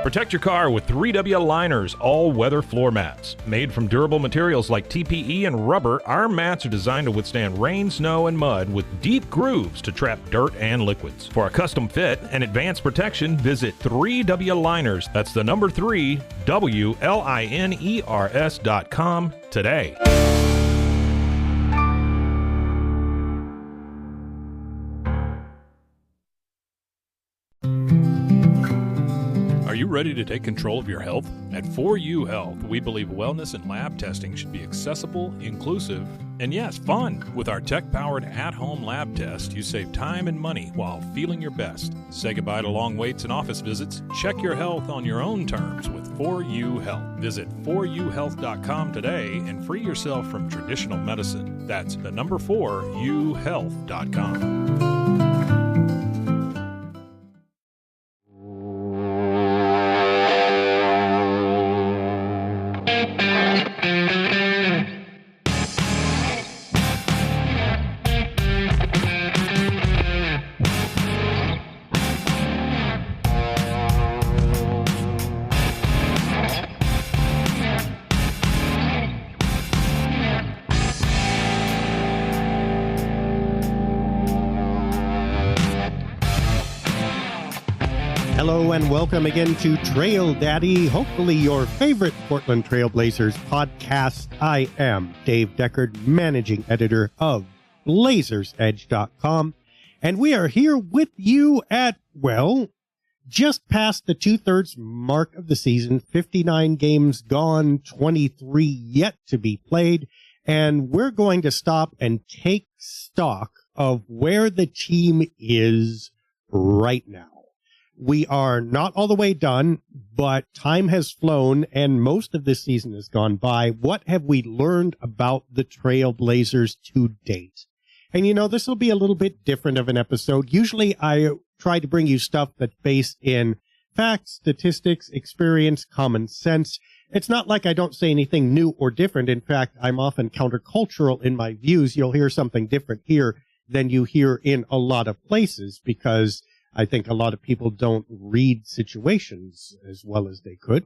Protect your car with 3W Liners all-weather floor mats. Made from durable materials like TPE and rubber, our mats are designed to withstand rain, snow, and mud with deep grooves to trap dirt and liquids. For a custom fit and advanced protection, visit 3W Liners. That's the number 3, WLINERS.com today. Are you ready to take control of your health? At 4U Health, we believe wellness and lab testing should be accessible, inclusive, and yes, fun. With our tech-powered at-home lab test, you save time and money while feeling your best. Say goodbye to long waits and office visits. Check your health on your own terms with 4U Health. Visit 4uhealth.com today and free yourself from traditional medicine. That's the number 4uhealth.com. Hello and welcome again to Trail Daddy, hopefully your favorite Portland Trailblazers podcast. I am Dave Deckard, managing editor of BlazersEdge.com, and we are here with you at, well, just past the 2/3 mark of the season, 59 games gone, 23 yet to be played, and we're going to stop and take stock of where the team is right now. We are not all the way done, but time has flown and most of this season has gone by. What have we learned about the Trailblazers to date? And you know, this will be a little bit different of an episode. Usually I try to bring you stuff that's based in facts, statistics, experience, common sense. It's not like I don't say anything new or different. In fact, I'm often countercultural in my views. You'll hear something different here than you hear in a lot of places because I think a lot of people don't read situations as well as they could.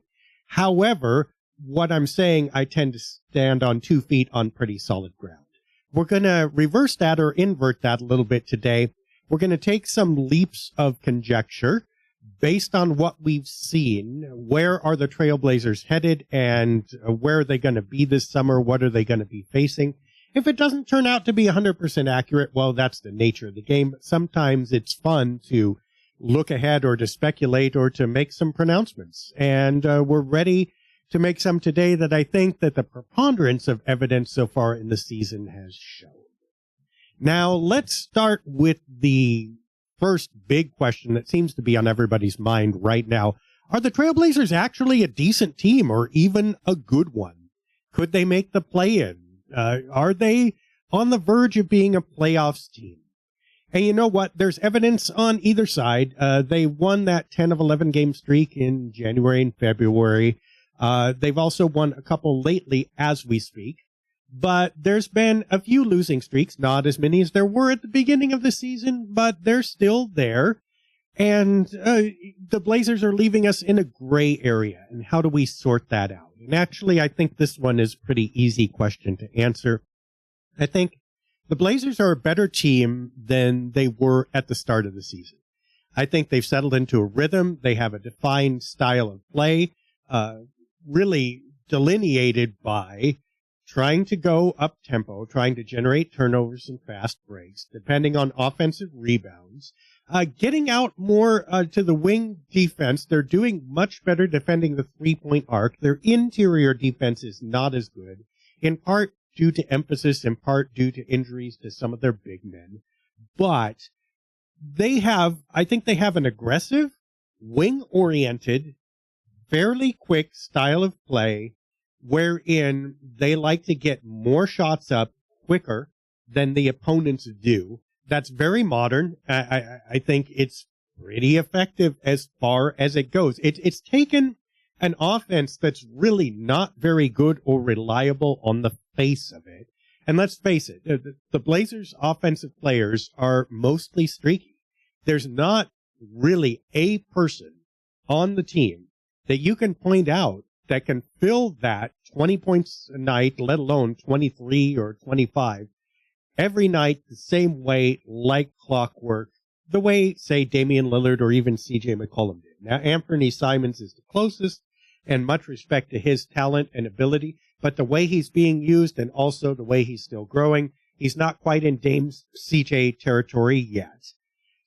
However, what I'm saying, I tend to stand on 2 feet on pretty solid ground. We're going to reverse that or invert that a little bit today. We're going to take some leaps of conjecture based on what we've seen. Where are the Trailblazers headed and where are they going to be this summer? What are they going to be facing? If it doesn't turn out to be 100% accurate, well, that's the nature of the game. But sometimes it's fun to look ahead or to speculate or to make some pronouncements. And we're ready to make some today that I think that the preponderance of evidence so far in the season has shown. Now, let's start with the first big question that seems to be on everybody's mind right now. Are the Trailblazers actually a decent team or even a good one? Could they make the play-in? Are they on the verge of being a playoffs team? And you know what? There's evidence on either side. They won that 10 of 11 game streak in January and February. They've also won a couple lately as we speak. But there's been a few losing streaks, not as many as there were at the beginning of the season, but they're still there. And the Blazers are leaving us in a gray area. And how do we sort that out? And actually, I think this one is a pretty easy question to answer. I think the Blazers are a better team than they were at the start of the season. I think they've settled into a rhythm. They have a defined style of play, really delineated by trying to go up tempo, trying to generate turnovers and fast breaks, depending on offensive rebounds. Getting out more to the wing defense. They're doing much better defending the three-point arc. Their interior defense is not as good, in part due to emphasis, in part due to injuries to some of their big men. But I think they have an aggressive, wing-oriented, fairly quick style of play wherein they like to get more shots up quicker than the opponents do. That's very modern. I think it's pretty effective as far as it goes. It's taken an offense that's really not very good or reliable on the face of it. And let's face it, the Blazers' offensive players are mostly streaky. There's not really a person on the team that you can point out that can fill that 20 points a night, let alone 23 or 25, every night the same way, like clockwork, the way, say, Damian Lillard or even C.J. McCollum did. Now, Anthony Simons is the closest, and much respect to his talent and ability, but the way he's being used and also the way he's still growing, he's not quite in Dame's C.J. territory yet.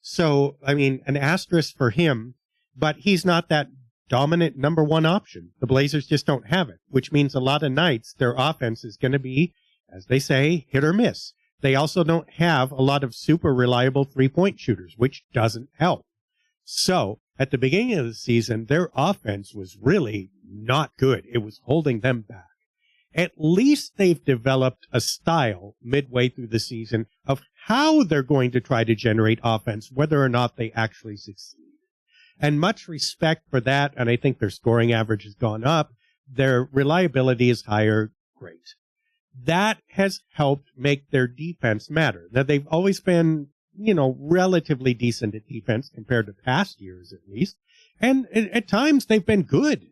So, I mean, an asterisk for him, but he's not that dominant number one option. The Blazers just don't have it, which means a lot of nights their offense is going to be, as they say, hit or miss. They also don't have a lot of super reliable three-point shooters, which doesn't help. So, at the beginning of the season, their offense was really not good. It was holding them back. At least they've developed a style midway through the season of how they're going to try to generate offense, whether or not they actually succeed. And much respect for that, and I think their scoring average has gone up. Their reliability is higher. Great. That has helped make their defense matter. Now, they've always been, relatively decent at defense compared to past years, at least. And at times, they've been good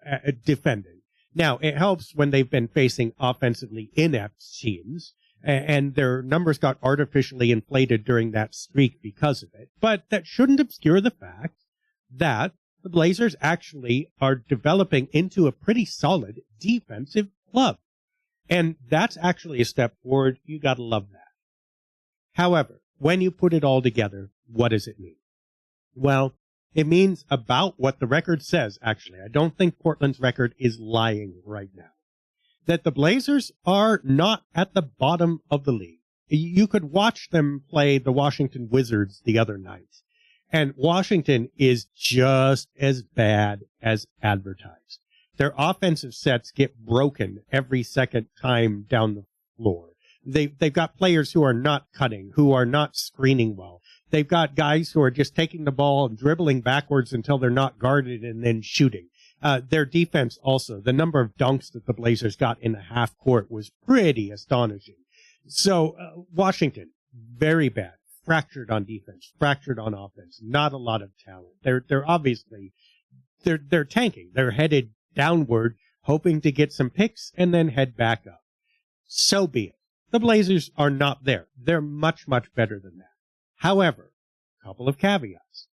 at defending. Now, it helps when they've been facing offensively inept teams, and their numbers got artificially inflated during that streak because of it. But that shouldn't obscure the fact that the Blazers actually are developing into a pretty solid defensive club. And that's actually a step forward. You got to love that. However, when you put it all together, what does it mean? Well, it means about what the record says, actually. I don't think Portland's record is lying right now. That the Blazers are not at the bottom of the league. You could watch them play the Washington Wizards the other night, and Washington is just as bad as advertised. Their offensive sets get broken every second time down the floor. They've got players who are not cutting, who are not screening well. They've got guys who are just taking the ball and dribbling backwards until they're not guarded and then shooting. Their defense also, the number of dunks that the Blazers got in the half court was pretty astonishing. So, Washington, very bad. Fractured on defense, fractured on offense, not a lot of talent. They're obviously, they're tanking. They're headed downward, hoping to get some picks and then head back up. So be it. The Blazers are not there. They're much, much better than that. However, a couple of caveats.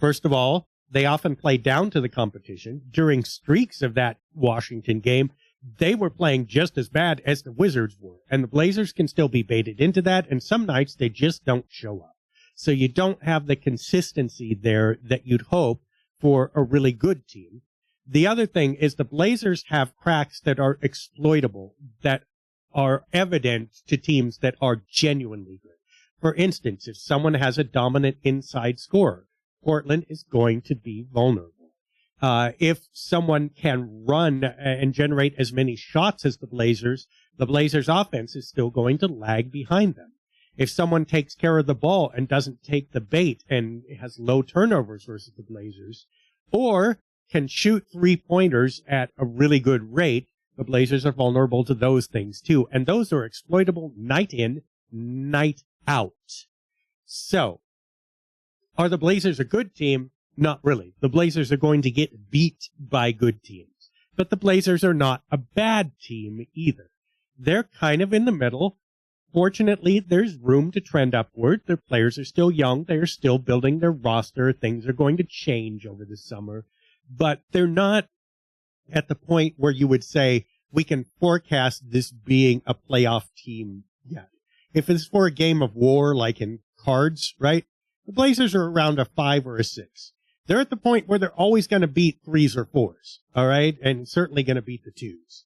First of all, they often play down to the competition. During streaks of that Washington game, they were playing just as bad as the Wizards were, and the Blazers can still be baited into that, and some nights they just don't show up. So you don't have the consistency there that you'd hope for a really good team. The other thing is the Blazers have cracks that are exploitable, that are evident to teams that are genuinely good. For instance, if someone has a dominant inside scorer, Portland is going to be vulnerable. If someone can run and generate as many shots as the Blazers offense is still going to lag behind them. If someone takes care of the ball and doesn't take the bait and has low turnovers versus the Blazers, or can shoot three-pointers at a really good rate, the Blazers are vulnerable to those things too. And those are exploitable night in, night out. So, are the Blazers a good team? Not really. The Blazers are going to get beat by good teams. But the Blazers are not a bad team either. They're kind of in the middle. Fortunately, there's room to trend upward. Their players are still young. They're still building their roster. Things are going to change over the summer. But they're not at the point where you would say, we can forecast this being a playoff team yet. If it's for a game of war, like in cards, right? The Blazers are around a 5 or a 6. They're at the point where they're always going to beat 3s or 4s, all right? And certainly going to beat the 2s.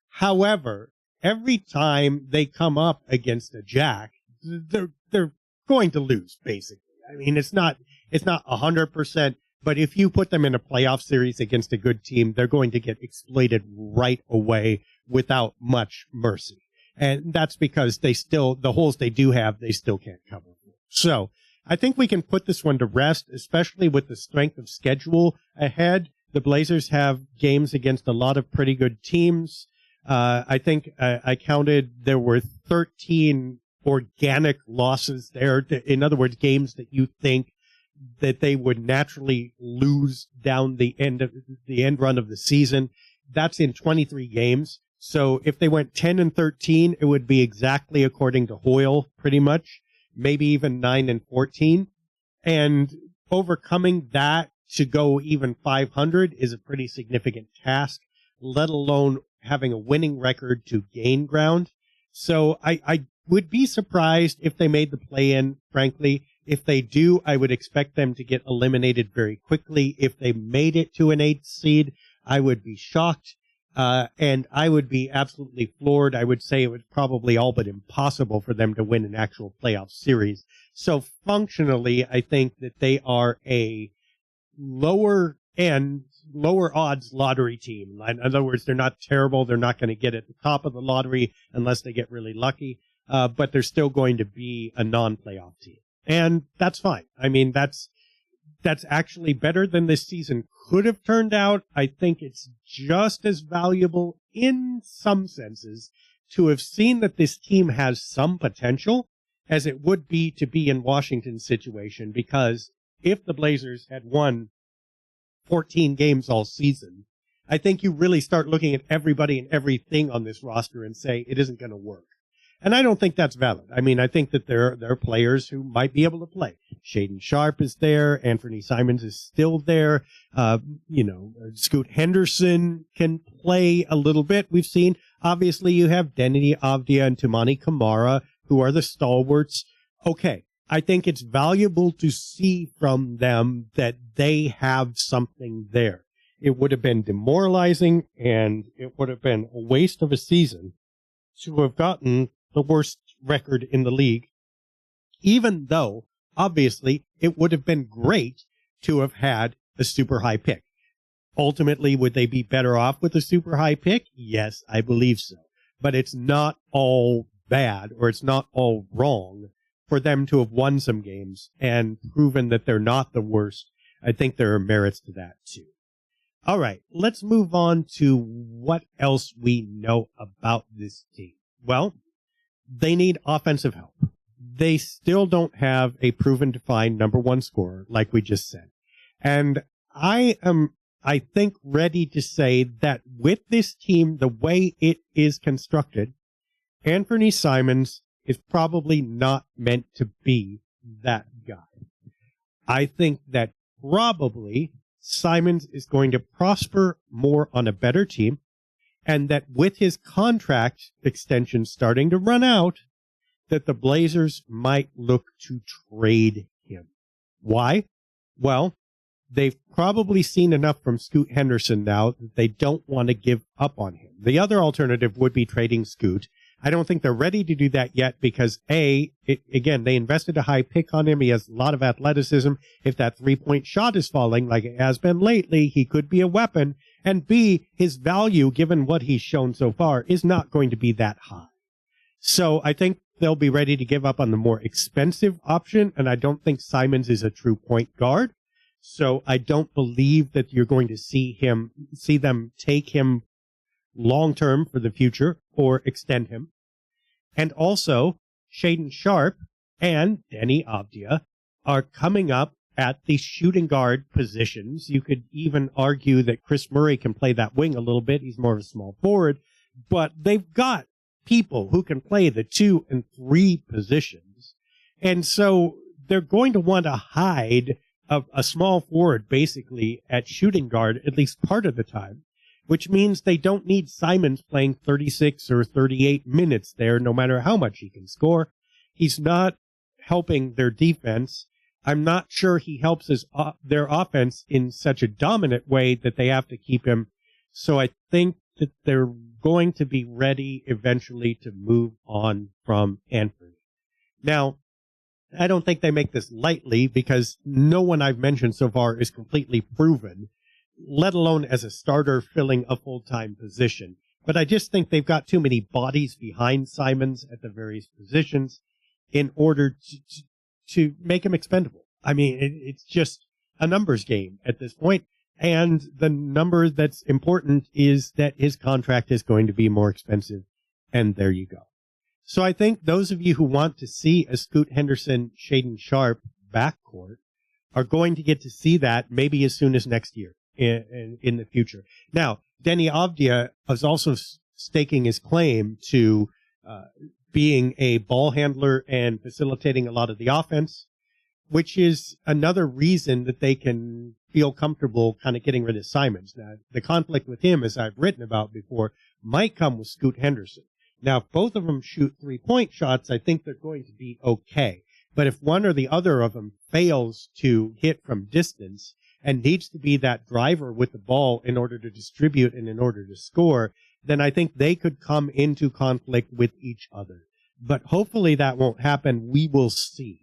However, every time they come up against a jack, they're going to lose, basically. I mean, it's not 100%, but if you put them in a playoff series against a good team, they're going to get exploited right away without much mercy. And that's because the holes they do have, they still can't cover. So, I think we can put this one to rest, especially with the strength of schedule ahead. The Blazers have games against a lot of pretty good teams. I think I counted there were 13 organic losses there. In other words, games that you think that they would naturally lose down the end run of the season. That's in 23 games. So if they went 10-13, it would be exactly according to Hoyle, pretty much, maybe even 9-14. And overcoming that to go even 500 is a pretty significant task, let alone having a winning record to gain ground. So I would be surprised if they made the play-in, frankly. If they do, I would expect them to get eliminated very quickly. If they made it to an 8th seed, I would be shocked. And I would be absolutely floored. I would say it was probably all but impossible for them to win an actual playoff series. So functionally, I think that they are a lower odds lottery team. In other words, they're not terrible. They're not going to get at the top of the lottery unless they get really lucky. But they're still going to be a non-playoff team. And that's fine. I mean, that's actually better than this season could have turned out. I think it's just as valuable in some senses to have seen that this team has some potential as it would be to be in Washington's situation, because if the Blazers had won 14 games all season, I think you really start looking at everybody and everything on this roster and say it isn't going to work. And I don't think that's valid. I mean, I think that there are players who might be able to play. Shaedon Sharpe is there. Anthony Simons is still there. Scoot Henderson can play a little bit. We've seen, obviously, you have Deni Avdija and Toumani Camara, who are the stalwarts. Okay. I think it's valuable to see from them that they have something there. It would have been demoralizing, and it would have been a waste of a season to have gotten the worst record in the league, even though, obviously, it would have been great to have had a super high pick. Ultimately, would they be better off with a super high pick? Yes, I believe so. But it's not all bad, or it's not all wrong for them to have won some games and proven that they're not the worst. I think there are merits to that, too. All right, let's move on to what else we know about this team. Well, they need offensive help. They still don't have a proven defined number one scorer, like we just said. And I am, I think, ready to say that with this team, the way it is constructed, Anthony Simons is probably not meant to be that guy. I think that probably Simons is going to prosper more on a better team, and that with his contract extension starting to run out, that the Blazers might look to trade him. Why? Well, they've probably seen enough from Scoot Henderson now that they don't want to give up on him. The other alternative would be trading Scoot. I don't think they're ready to do that yet because, again, they invested a high pick on him. He has a lot of athleticism. If that three-point shot is falling like it has been lately, he could be a weapon. And B, his value, given what he's shown so far, is not going to be that high. So I think they'll be ready to give up on the more expensive option, and I don't think Simons is a true point guard. So I don't believe that you're going to see them take him long-term for the future or extend him. And also, Shaedon Sharpe and Deni Avdija are coming up at the shooting guard positions. You could even argue that Chris Murray can play that wing a little bit. He's more of a small forward, but they've got people who can play the 2 and 3 positions. And so they're going to want to hide a small forward basically at shooting guard at least part of the time, which means they don't need Simons playing 36 or 38 minutes there, no matter how much he can score. He's not helping their defense. I'm not sure he helps their offense in such a dominant way that they have to keep him. So I think that they're going to be ready eventually to move on from Anthony. Now, I don't think they make this lightly because no one I've mentioned so far is completely proven, let alone as a starter filling a full-time position. But I just think they've got too many bodies behind Simons at the various positions in order to make him expendable. I mean, it's just a numbers game at this point. And the number that's important is that his contract is going to be more expensive. And there you go. So I think those of you who want to see a Scoot Henderson, Shaedon Sharpe backcourt are going to get to see that maybe as soon as next year in the future. Now, Deni Avdija is also staking his claim to being a ball handler and facilitating a lot of the offense, which is another reason that they can feel comfortable kind of getting rid of Simons. Now, the conflict with him, as I've written about before, might come with Scoot Henderson. Now, if both of them shoot three-point shots, I think they're going to be okay. But if one or the other of them fails to hit from distance and needs to be that driver with the ball in order to distribute and in order to score, then I think they could come into conflict with each other. But hopefully that won't happen. We will see.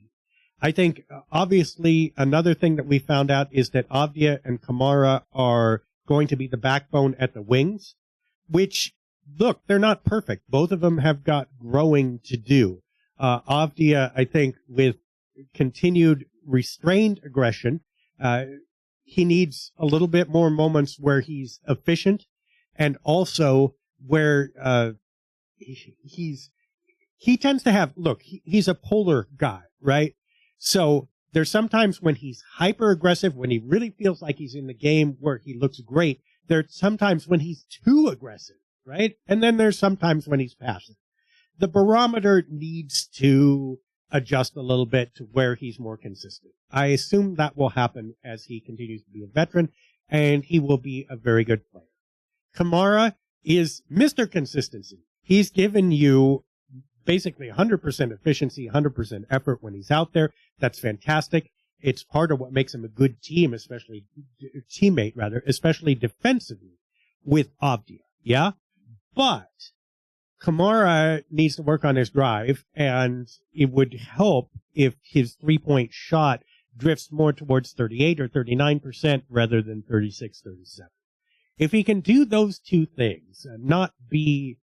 I think, obviously, another thing that we found out is that Avdija and Kamara are going to be the backbone at the wings, which, look, they're not perfect. Both of them have got growing to do. Avdija, I think, with continued restrained aggression, he needs a little bit more moments where he's efficient and also where he tends to have, look, he's a polar guy, right? So there's sometimes when he's hyper aggressive, when he really feels like he's in the game where he looks great. There's sometimes when he's too aggressive, right? And then there's sometimes when he's passive. The barometer needs to adjust a little bit to where he's more consistent. I assume that will happen as he continues to be a veteran, and he will be a very good player. Kamara is Mr. Consistency. He's given you basically 100% efficiency, 100% effort when he's out there. That's fantastic. It's part of what makes him a good team, especially defensively with Avdija. Yeah? But Kamara needs to work on his drive, and it would help if his three-point shot drifts more towards 38 or 39% rather than 36, 37. If he can do those two things, not be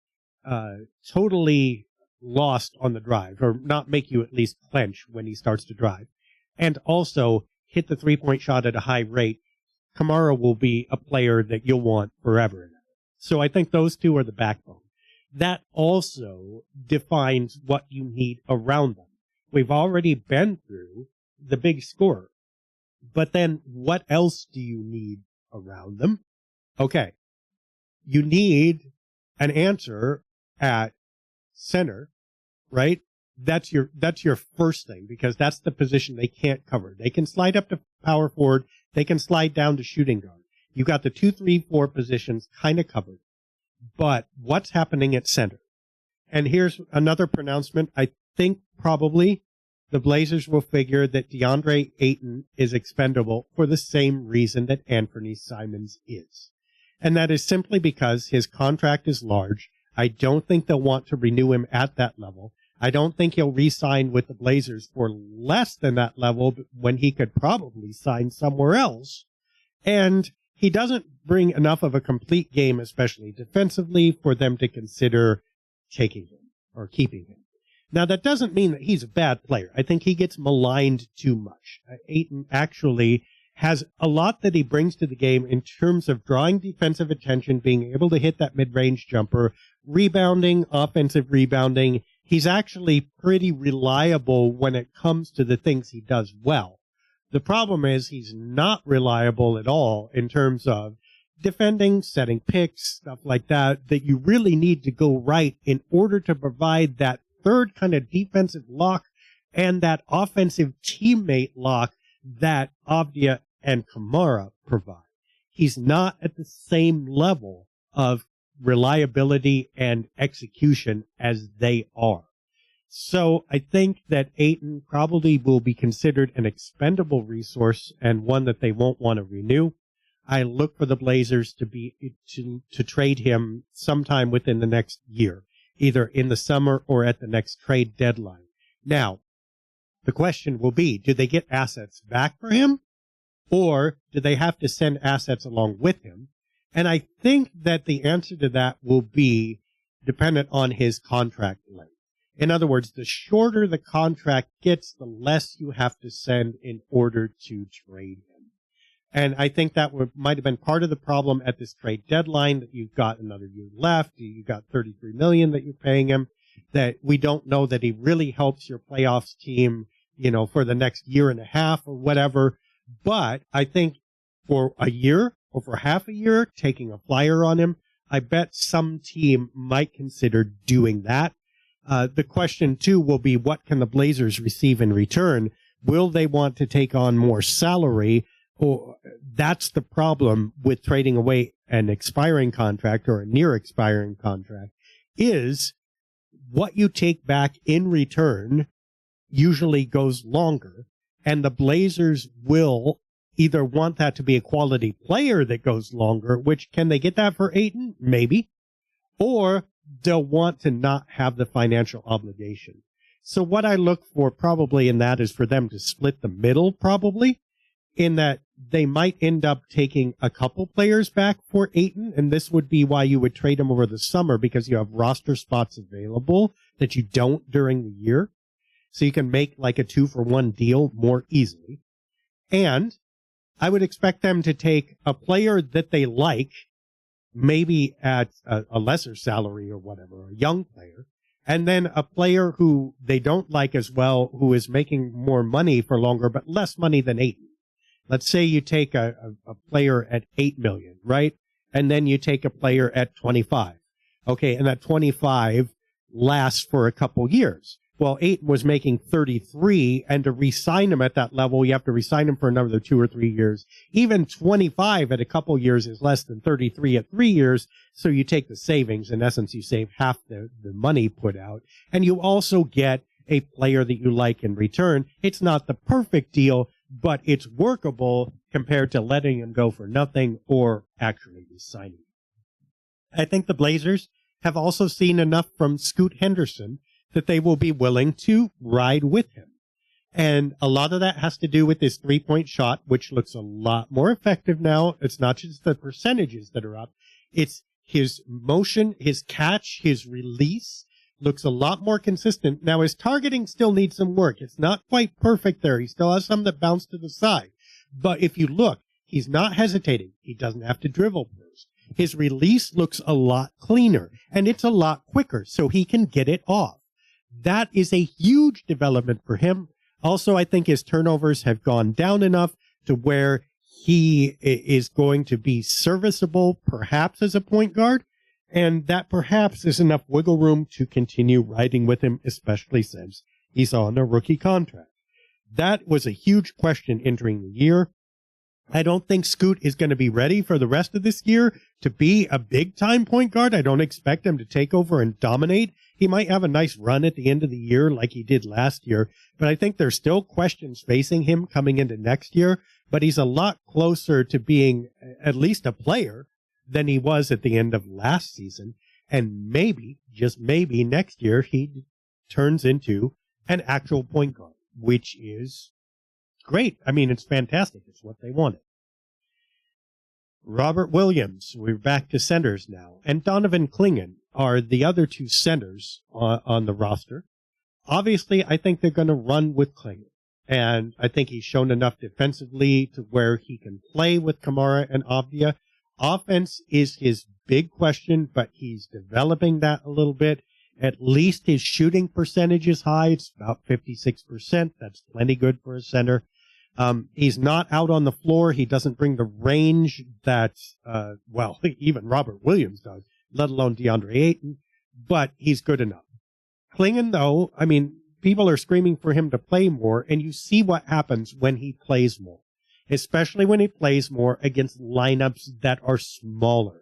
totally lost on the drive, or not make you at least clench when he starts to drive, and also hit the three-point shot at a high rate, Kamara will be a player that you'll want forever. So I think those two are the backbone. That also defines what you need around them. We've already been through the big scorer, but then what else do you need around them? Okay, you need an answer at center, right? That's your first thing, because that's the position they can't cover. They can slide up to power forward. They can slide down to shooting guard. You got the 2, 3, 4 positions kind of covered. But what's happening at center? And here's another pronouncement. I think probably the Blazers will figure that DeAndre Ayton is expendable for the same reason that Anthony Simons is. And that is simply because his contract is large. I don't think they'll want to renew him at that level. I don't think he'll re-sign with the Blazers for less than that level when he could probably sign somewhere else. And he doesn't bring enough of a complete game, especially defensively, for them to consider taking him or keeping him. Now, that doesn't mean that he's a bad player. I think he gets maligned too much. Ayton actually has a lot that he brings to the game in terms of drawing defensive attention, being able to hit that mid-range jumper, rebounding, offensive rebounding. He's actually pretty reliable when it comes to the things he does well. The problem is he's not reliable at all in terms of defending, setting picks, stuff like that, that you really need to go right in order to provide that third kind of defensive lock and that offensive teammate lock that Avdija and Kamara provide. He's not at the same level of reliability and execution as they are. So I think that Ayton probably will be considered an expendable resource and one that they won't want to renew. I look for the Blazers to trade him sometime within the next year, either in the summer or at the next trade deadline. Now, the question will be, do they get assets back for him, or do they have to send assets along with him? And I think that the answer to that will be dependent on his contract length. In other words, the shorter the contract gets, the less you have to send in order to trade him. And I think that might have been part of the problem at this trade deadline, that you've got another year left, you've got $33 million that you're paying him, that we don't know that he really helps your playoffs team, for the next year and a half or whatever. But I think for a year or for half a year, taking a flyer on him, I bet some team might consider doing that. The question, too, will be what can the Blazers receive in return? Will they want to take on more salary? Or that's the problem with trading away an expiring contract or a near expiring contract, is what you take back in return usually goes longer. And the Blazers will either want that to be a quality player that goes longer, which can they get that for Ayton? Maybe. Or they'll want to not have the financial obligation. So what I look for probably in that is for them to split the middle, probably, in that they might end up taking a couple players back for Ayton, and this would be why you would trade him over the summer, because you have roster spots available that you don't during the year. So you can make like a 2-for-1 deal more easily. And I would expect them to take a player that they like, maybe at a lesser salary or whatever, a young player, and then a player who they don't like as well, who is making more money for longer, but less money than Ayton. Let's say you take a player at $8 million, right? And then you take a player at 25. Okay, and that 25 lasts for a couple years. Well, Ayton was making 33, and to re-sign him at that level, you have to re-sign him for another 2 or 3 years. Even 25 at a couple years is less than 33 at 3 years, so you take the savings. In essence, you save half the money put out, and you also get a player that you like in return. It's not the perfect deal, but it's workable compared to letting him go for nothing or actually re-signing him. I think the Blazers have also seen enough from Scoot Henderson that they will be willing to ride with him. And a lot of that has to do with his three-point shot, which looks a lot more effective now. It's not just the percentages that are up. It's his motion, his catch, his release looks a lot more consistent. Now, his targeting still needs some work. It's not quite perfect there. He still has some that bounce to the side. But if you look, he's not hesitating. He doesn't have to dribble first. His release looks a lot cleaner, and it's a lot quicker, so he can get it off. That is a huge development for him. Also, I think his turnovers have gone down enough to where he is going to be serviceable, perhaps as a point guard, and that perhaps is enough wiggle room to continue riding with him, especially since he's on a rookie contract. That was a huge question entering the year. I don't think Scoot is going to be ready for the rest of this year to be a big-time point guard. I don't expect him to take over and dominate. He might have a nice run at the end of the year like he did last year, but I think there's still questions facing him coming into next year, but he's a lot closer to being at least a player than he was at the end of last season, and maybe, just maybe, next year he turns into an actual point guard, which is great. I mean, it's fantastic. It's what they wanted. Robert Williams, we're back to centers now, and Donovan Clingan are the other two centers on the roster. Obviously, I think they're going to run with Clingan, and I think he's shown enough defensively to where he can play with Kamara and Avdia. Offense is his big question, but he's developing that a little bit. At least his shooting percentage is high. It's about 56%. That's plenty good for a center. He's not out on the floor. He doesn't bring the range that, even Robert Williams does, let alone DeAndre Ayton, but he's good enough. Clingan, though, I mean, people are screaming for him to play more, and you see what happens when he plays more, especially when he plays more against lineups that are smaller.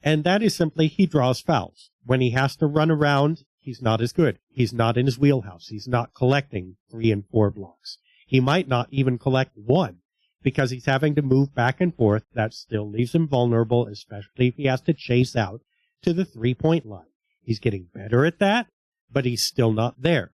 And that is simply he draws fouls. When he has to run around, he's not as good. He's not in his wheelhouse. He's not collecting 3 and 4 blocks. He might not even collect 1 because he's having to move back and forth. That still leaves him vulnerable, especially if he has to chase out to the 3-point line. He's getting better at that, but he's still not there.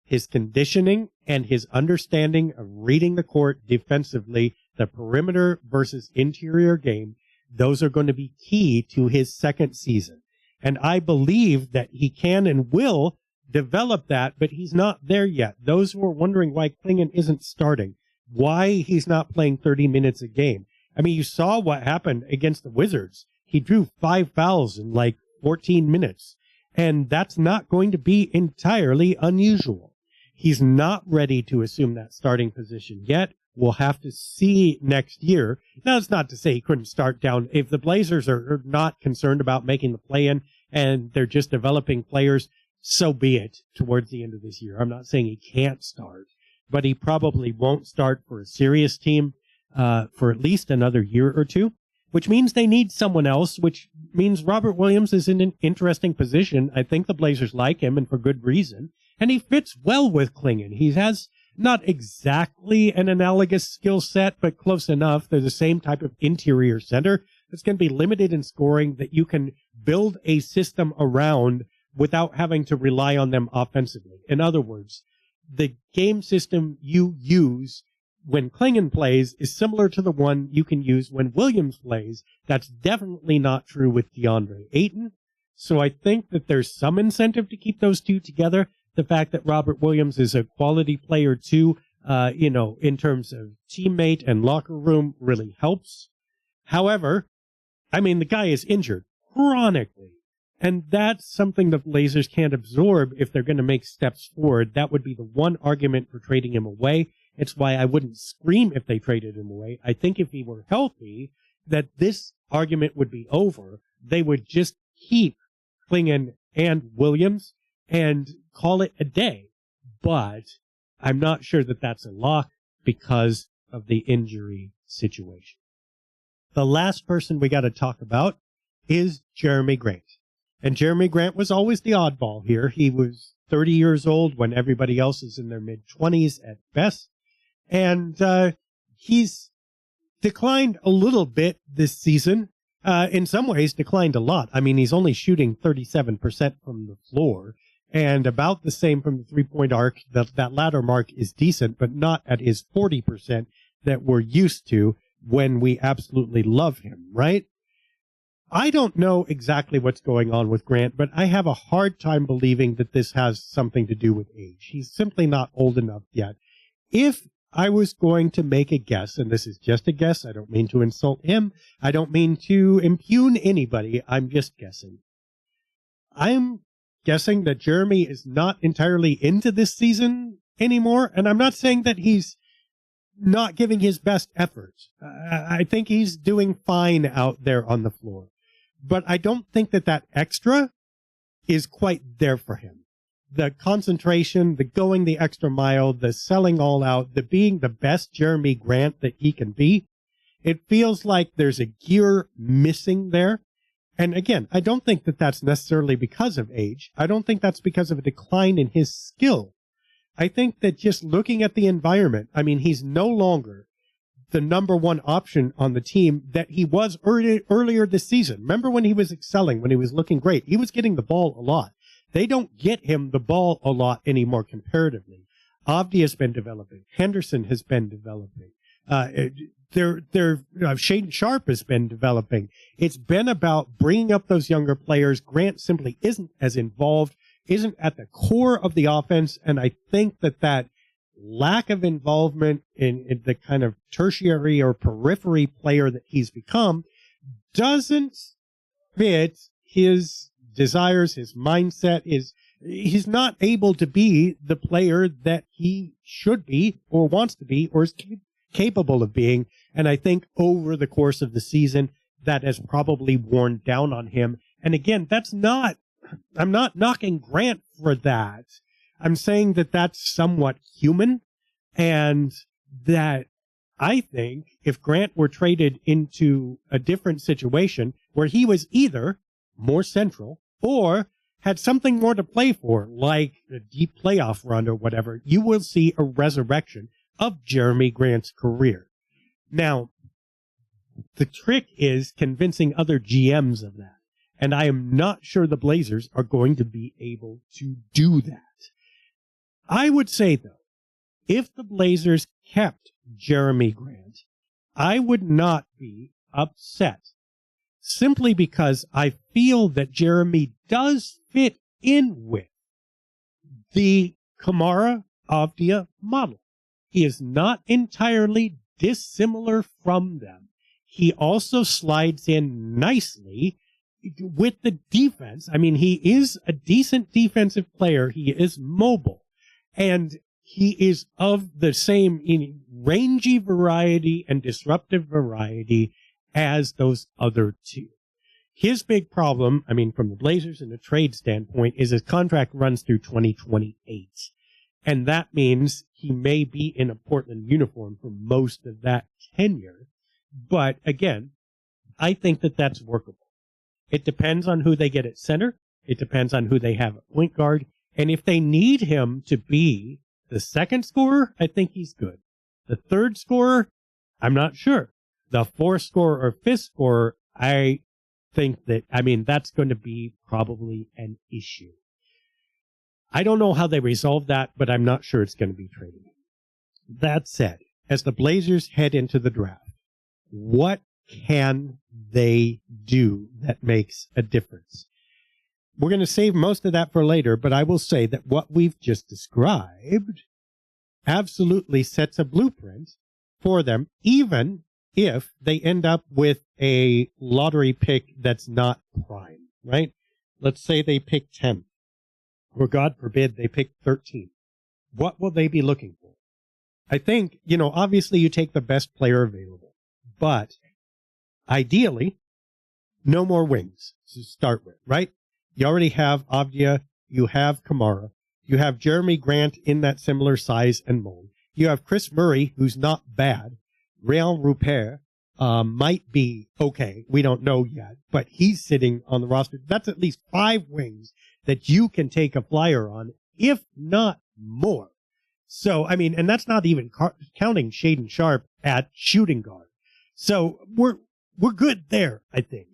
His conditioning and his understanding of reading the court defensively, the perimeter versus interior game, those are going to be key to his second season. And I believe that he can and will develop that, but he's not there yet. Those who are wondering why Clingan isn't starting, why he's not playing 30 minutes a game. I mean, you saw what happened against the Wizards. He drew 5 fouls in like 14 minutes, and that's not going to be entirely unusual. He's not ready to assume that starting position yet. We'll have to see next year. Now, it's not to say he couldn't start down. If the Blazers are not concerned about making the play-in and they're just developing players, so be it towards the end of this year. I'm not saying he can't start, but he probably won't start for a serious team for at least another year or two, which means they need someone else, which means Robert Williams is in an interesting position. I think the Blazers like him, and for good reason, and he fits well with Klingon. He has not exactly an analogous skill set, but close enough. They're the same type of interior center that's going to be limited in scoring that you can build a system around without having to rely on them offensively. In other words, the game system you use when Klingon plays is similar to the one you can use when Williams plays. That's definitely not true with DeAndre Ayton. So I think that there's some incentive to keep those two together. The fact that Robert Williams is a quality player too, in terms of teammate and locker room really helps. However, I mean, the guy is injured chronically, and that's something the Blazers can't absorb if they're going to make steps forward. That would be the one argument for trading him away. It's why I wouldn't scream if they traded him away. I think if he were healthy, that this argument would be over. They would just keep Klingon and Williams and call it a day. But I'm not sure that that's a lock because of the injury situation. The last person we got to talk about is Jeremy Grant. And Jeremy Grant was always the oddball here. He was 30 years old when everybody else is in their mid-20s at best. And he's declined a little bit this season. In some ways, declined a lot. I mean, he's only shooting 37% from the floor and about the same from the three-point arc. That latter mark is decent, but not at his 40% that we're used to when we absolutely love him, right? I don't know exactly what's going on with Grant, but I have a hard time believing that this has something to do with age. He's simply not old enough yet. If I was going to make a guess, and this is just a guess, I don't mean to insult him, I don't mean to impugn anybody, I'm just guessing. I'm guessing that Jeremy is not entirely into this season anymore, and I'm not saying that he's not giving his best effort. I think he's doing fine out there on the floor. But I don't think that extra is quite there for him. The concentration, the going the extra mile, the selling all out, the being the best Jeremy Grant that he can be, it feels like there's a gear missing there. And again, I don't think that that's necessarily because of age. I don't think that's because of a decline in his skill. I think that just looking at the environment, I mean, he's no longer the number one option on the team that he was earlier this season. Remember when he was excelling, when he was looking great? He was getting the ball a lot. They don't get him the ball a lot anymore comparatively. Avdi has been developing. Henderson has been developing. Shaedon Sharpe has been developing. It's been about bringing up those younger players. Grant simply isn't as involved, isn't at the core of the offense, and I think that lack of involvement in the kind of tertiary or periphery player that he's become doesn't fit his desires, his mindset. He's not able to be the player that he should be or wants to be or is capable of being. And I think over the course of the season, that has probably worn down on him. And again, I'm not knocking Grant for that. I'm saying that that's somewhat human, and that I think if Grant were traded into a different situation where he was either more central or had something more to play for, like a deep playoff run or whatever, you will see a resurrection of Jeremy Grant's career. Now, the trick is convincing other GMs of that, and I am not sure the Blazers are going to be able to do that. I would say, though, if the Blazers kept Jeremy Grant, I would not be upset, simply because I feel that Jeremy does fit in with the Kamara Avdia model. He is not entirely dissimilar from them. He also slides in nicely with the defense. I mean, he is a decent defensive player. He is mobile. And he is of the same rangy variety and disruptive variety as those other two. His big problem, I mean, from the Blazers and the trade standpoint, is his contract runs through 2028. And that means he may be in a Portland uniform for most of that tenure. But again, I think that that's workable. It depends on who they get at center. It depends on who they have at point guard. And if they need him to be the second scorer, I think he's good. The third scorer, I'm not sure. The fourth scorer or fifth scorer, I think that, I mean, that's going to be probably an issue. I don't know how they resolve that, but I'm not sure it's going to be traded. That said, as the Blazers head into the draft, what can they do that makes a difference? We're going to save most of that for later, but I will say that what we've just described absolutely sets a blueprint for them, even if they end up with a lottery pick that's not prime, right? Let's say they pick 10, or God forbid they pick 13. What will they be looking for? I think, obviously you take the best player available, but ideally, no more wings to start with, right? You already have Avdia, you have Kamara, you have Jeremy Grant in that similar size and mold. You have Chris Murray, who's not bad. Réal Rupert might be okay. We don't know yet, but he's sitting on the roster. That's at least 5 wings that you can take a flyer on, if not more. So, I mean, and that's not even counting Shaedon Sharpe at shooting guard. So we're good there, I think.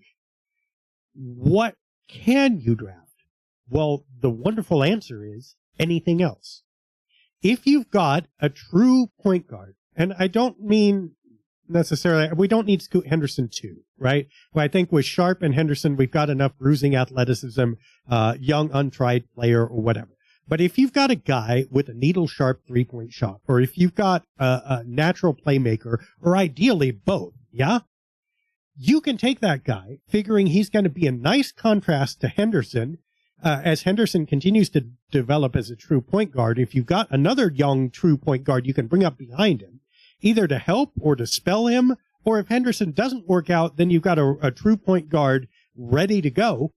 What can you draft? Well, the wonderful answer is anything else. If you've got a true point guard, and I don't mean necessarily, we don't need Scoot Henderson too, right? But I think with Sharpe and Henderson, we've got enough bruising athleticism, young, untried player or whatever. But if you've got a guy with a needle-sharp three-point shot, or if you've got a natural playmaker, or ideally both, yeah? You can take that guy, figuring he's going to be a nice contrast to Henderson, as Henderson continues to develop as a true point guard. If you've got another young true point guard you can bring up behind him, either to help or to spell him, or if Henderson doesn't work out, then you've got a true point guard ready to go.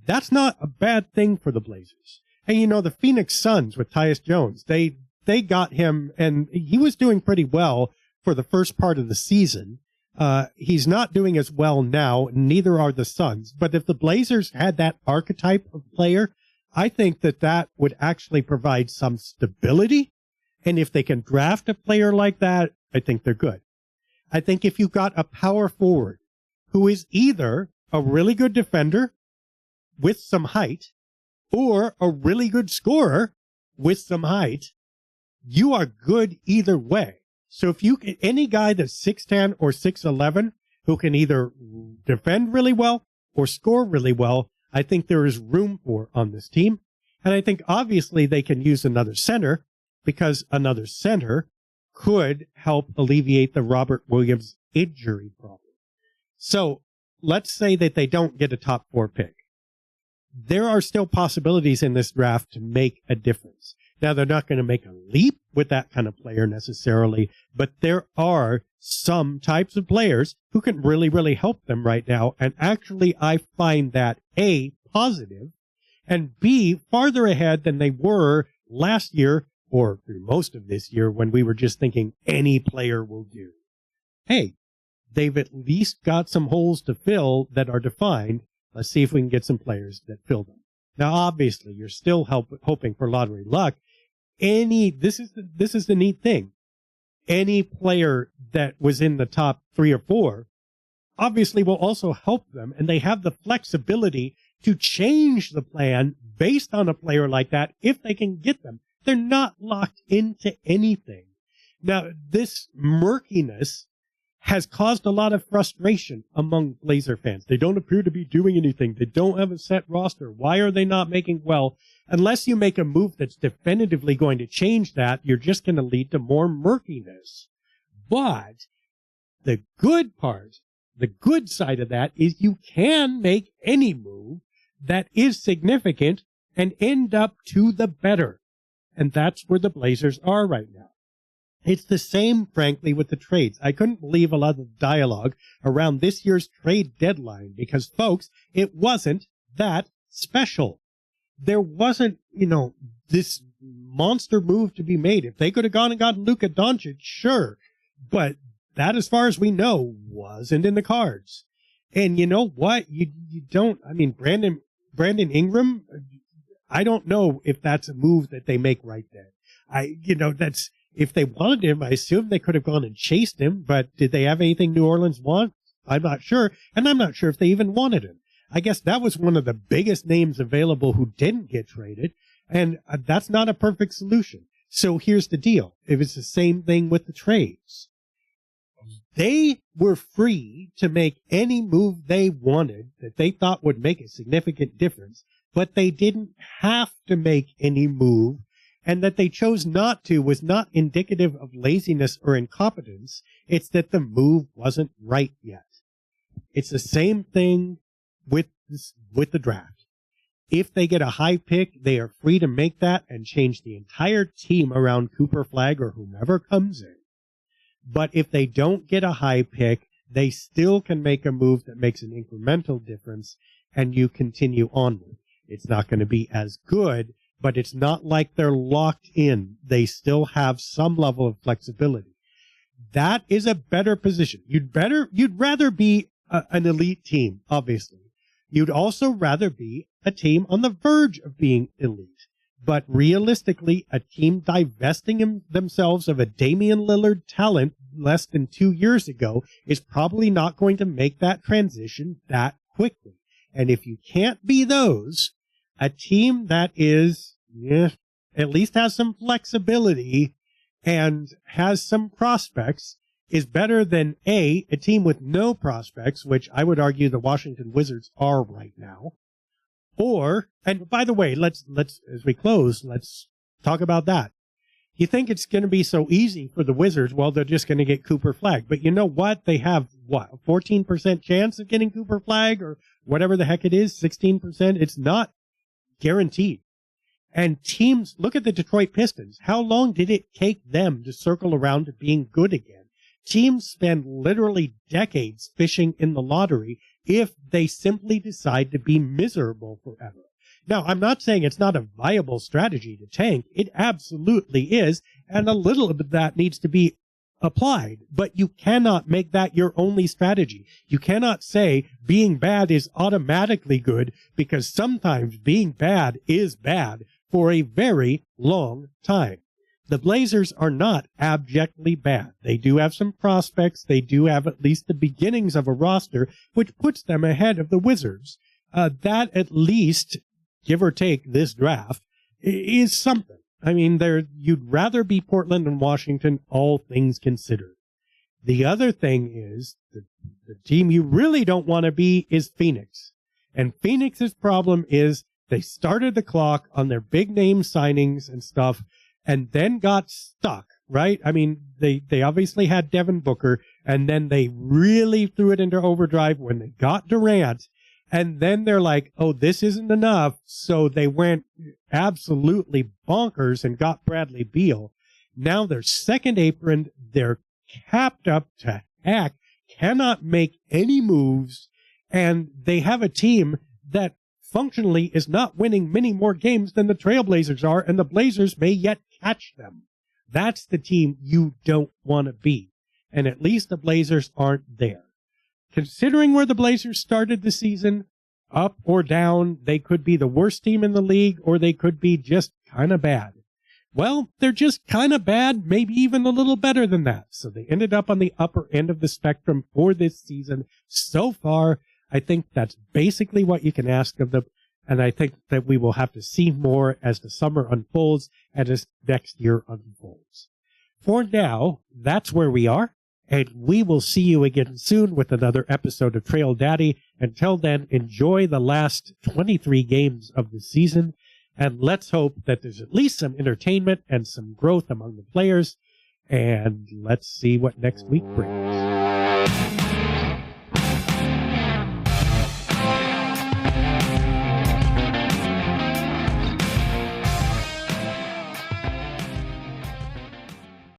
That's not a bad thing for the Blazers. And the Phoenix Suns with Tyus Jones, they got him, and he was doing pretty well for the first part of the season. He's not doing as well now, neither are the Suns. But if the Blazers had that archetype of player, I think that would actually provide some stability. And if they can draft a player like that, I think they're good. I think if you've got a power forward who is either a really good defender with some height or a really good scorer with some height, you are good either way. So if any guy that's 6'10 or 6'11 who can either defend really well or score really well, I think there is room for on this team. And I think obviously they can use another center, because another center could help alleviate the Robert Williams injury problem. So let's say that they don't get a top 4 pick. There are still possibilities in this draft to make a difference. Now, they're not going to make a leap with that kind of player necessarily, but there are some types of players who can really, really help them right now. And actually, I find that A, positive, and B, farther ahead than they were last year or through most of this year when we were just thinking any player will do. Hey, they've at least got some holes to fill that are defined. Let's see if we can get some players that fill them. Now, obviously, you're still hoping for lottery luck. This is the neat thing. Any player that was in the top 3 or 4 obviously will also help them, and they have the flexibility to change the plan based on a player like that if they can get them. They're not locked into anything. Now, this murkiness has caused a lot of frustration among Blazer fans. They don't appear to be doing anything. They don't have a set roster. Why are they not making? Well, unless you make a move that's definitively going to change that, you're just going to lead to more murkiness. But the good part, the good side of that is you can make any move that is significant and end up to the better. And that's where the Blazers are right now. It's the same, frankly, with the trades. I couldn't believe a lot of the dialogue around this year's trade deadline because, folks, it wasn't that special. There wasn't, this monster move to be made. If they could have gone and gotten Luka Doncic, sure. But that, as far as we know, wasn't in the cards. And you know what? You don't, Brandon Ingram, I don't know if that's a move that they make right then. That's, if they wanted him, I assume they could have gone and chased him, but did they have anything New Orleans want? I'm not sure. And I'm not sure if they even wanted him. I guess that was one of the biggest names available who didn't get traded. And that's not a perfect solution. So here's the deal. If it's the same thing with the trades, they were free to make any move they wanted that they thought would make a significant difference, but they didn't have to make any move, and that they chose not to was not indicative of laziness or incompetence. It's that the move wasn't right yet. It's the same thing with the draft. If they get a high pick, they are free to make that and change the entire team around Cooper Flagg or whomever comes in. But if they don't get a high pick, they still can make a move that makes an incremental difference, and you continue onward. It's not going to be as good, but it's not like they're locked in. They still have some level of flexibility. That is a better position. You'd rather be an elite team, obviously. You'd also rather be a team on the verge of being elite. But realistically, a team divesting themselves of a Damian Lillard talent less than 2 years ago is probably not going to make that transition that quickly. And if you can't be those, a team that is, at least has some flexibility and has some prospects is better than a team with no prospects, which I would argue the Washington Wizards are right now. Or, and by the way, let's as we close, let's talk about that. You think it's going to be so easy for the Wizards? Well, they're just going to get Cooper Flagg. But you know what? They have, a 14% chance of getting Cooper Flagg or whatever the heck it is, 16%. It's not guaranteed. And teams, look at the Detroit Pistons. How long did it take them to circle around to being good again? Teams spend literally decades fishing in the lottery if they simply decide to be miserable forever. Now, I'm not saying it's not a viable strategy to tank. It absolutely is, and a little of that needs to be applied. But you cannot make that your only strategy. You cannot say being bad is automatically good, because sometimes being bad is bad for a very long time. The Blazers are not abjectly bad. They do have some prospects. They do have at least the beginnings of a roster, which puts them ahead of the Wizards. That at least, give or take this draft, is something. I mean, you'd rather be Portland and Washington, all things considered. The other thing is, the team you really don't want to be is Phoenix. And Phoenix's problem is they started the clock on their big name signings and stuff, and then got stuck, right? I mean, they obviously had Devin Booker, and then they really threw it into overdrive when they got Durant, and then they're like, oh, this isn't enough, so they went absolutely bonkers and got Bradley Beal. Now they're second apron, they're capped up to heck, cannot make any moves, and they have a team that functionally is not winning many more games than the Trailblazers are, and the Blazers may yet catch them. That's the team you don't want to be. And at least the Blazers aren't there. Considering where the Blazers started the season, up or down, they could be the worst team in the league, or they could be just kind of bad. Well, they're just kind of bad, maybe even a little better than that. So they ended up on the upper end of the spectrum for this season. So far, I think that's basically what you can ask of them. And I think that we will have to see more as the summer unfolds and as next year unfolds. For now, that's where we are. And we will see you again soon with another episode of Trail Daddy. Until then, enjoy the last 23 games of the season. And let's hope that there's at least some entertainment and some growth among the players. And let's see what next week brings.